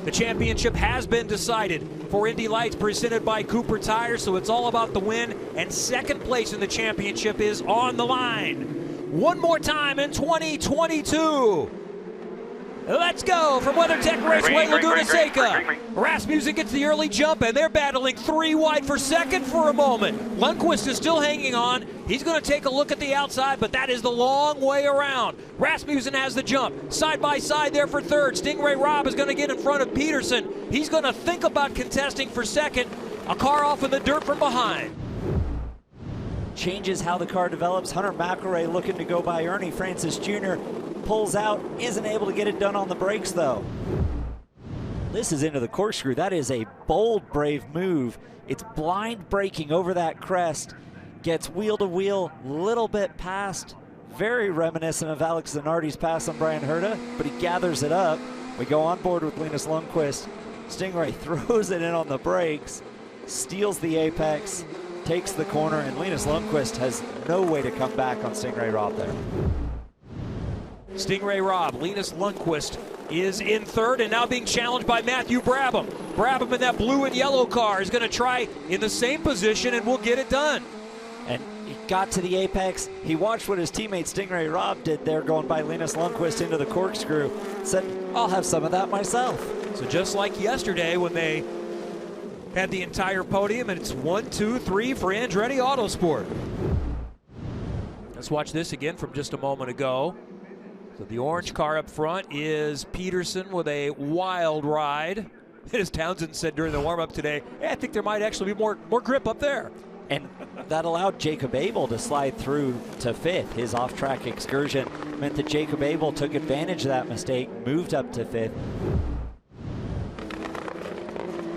The championship has been decided for Indy Lights, presented by Cooper Tires, so it's all about the win, and second place in the championship is on the line. One more time in 2022. Let's go from WeatherTech Raceway, Laguna, Seca. Rasmussen gets the early jump, and they're battling 3 wide for second for a moment. Lundqvist is still hanging on. He's going to take a look at the outside, but that is the long way around. Rasmussen has the jump. Side by side there for third. Stingray Robb is going to get in front of Peterson. He's going to think about contesting for second. A car off in the dirt from behind. Changes how the car develops. Hunter McElroy looking to go by Ernie Francis Jr. Pulls out, isn't able to get it done on the brakes though. This is into the corkscrew. That is a bold, brave move. It's blind braking over that crest. Gets wheel to wheel, little bit past. Very reminiscent of Alex Zanardi's pass on Brian Herta, but he gathers it up. We go on board with Linus Lundqvist. Stingray throws it in on the brakes, steals the apex, takes the corner, and Linus Lundqvist has no way to come back on Stingray Robb there. Stingray Robb, Linus Lundqvist is in third and now being challenged by Matthew Brabham. Brabham in that blue and yellow car is going to try in the same position and will get it done. And he got to the apex. He watched what his teammate Stingray Robb did there going by Linus Lundqvist into the corkscrew. Said, I'll have some of that myself. So just like yesterday when they had the entire podium, and it's 1, 2, 3 for Andretti Autosport. Let's watch this again from just a moment ago. So the orange car up front is Peterson with a wild ride. As Townsend said during the warm-up today, hey, I think there might actually be more grip up there. And that allowed Jacob Abel to slide through to fifth. His off-track excursion meant that Jacob Abel took advantage of that mistake, moved up to fifth.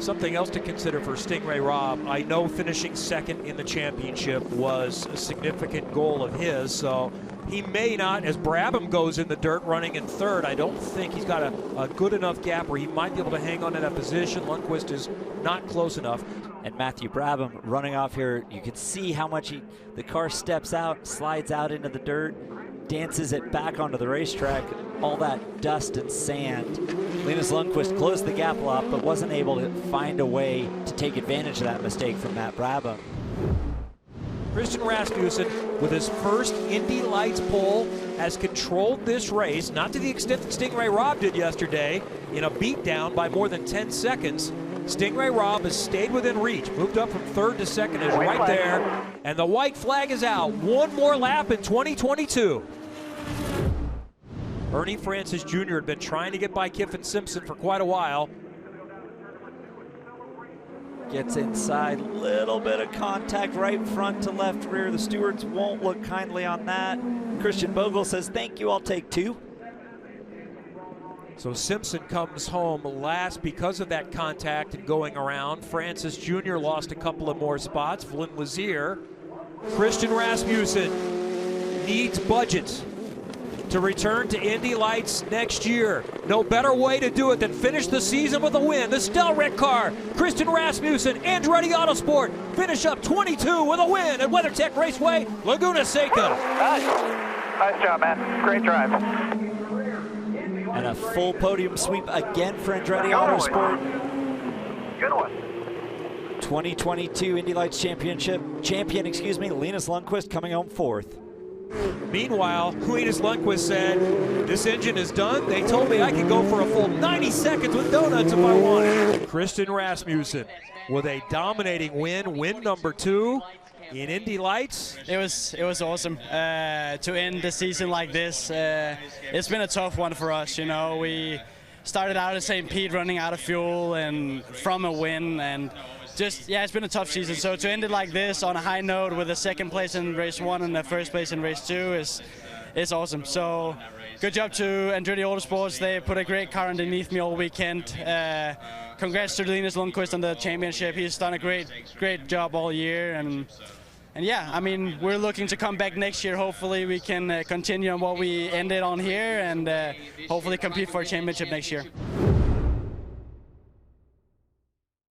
Something else to consider for Stingray Robb. I know finishing second in the championship was a significant goal of his, so he may not, as Brabham goes in the dirt running in third, I don't think he's got a good enough gap where he might be able to hang on to that position. Lundqvist is not close enough. And Matthew Brabham running off here, you can see how much the car steps out, slides out into the dirt, dances it back onto the racetrack, all that dust and sand. Linus Lundqvist closed the gap a lot, but wasn't able to find a way to take advantage of that mistake from Matt Brabham. Christian Rasmussen, with his first Indy Lights pole, has controlled this race, not to the extent that Stingray Robb did yesterday, in a beatdown by more than 10 seconds. Stingray Robb has stayed within reach, moved up from third to second, is right there, and the white flag is out. One more lap in 2022. Ernie Francis Jr. had been trying to get by Kyffin Simpson for quite a while. Gets inside, little bit of contact right front to left rear. The stewards won't look kindly on that. Christian Bogle says, thank you, I'll take 2. So Simpson comes home last because of that contact and going around. Francis Jr. lost a couple of more spots. Flynn Lazier. Christian Rasmussen needs budgets to return to Indy Lights next year. No better way to do it than finish the season with a win. The Stelrec car, Christian Rasmussen, Andretti Autosport, finish up 22 with a win at WeatherTech Raceway, Laguna Seca. Nice job, man. Great drive. And a full podium sweep again for Andretti Autosport. Good one. 2022 Indy Lights champion, Linus Lundqvist coming home 4th. Meanwhile, Linus Lundqvist said, this engine is done. They told me I could go for a full 90 seconds with donuts if I wanted. Christian Rasmussen with a dominating win number 2 in Indy Lights. It was awesome to end the season like this. It's been a tough one for us, you know. We started out at St. Pete running out of fuel and from a win, and just, yeah, it's been a tough season. So to end it like this on a high note with a second place in race 1 and the first place in race 2 is awesome. So good job to Andretti Autosports. They put a great car underneath me all weekend. Congrats to Linus Lundqvist on the championship. He's done a great job all year. And yeah, I mean, we're looking to come back next year. Hopefully we can continue on what we ended on here and hopefully compete for a championship next year.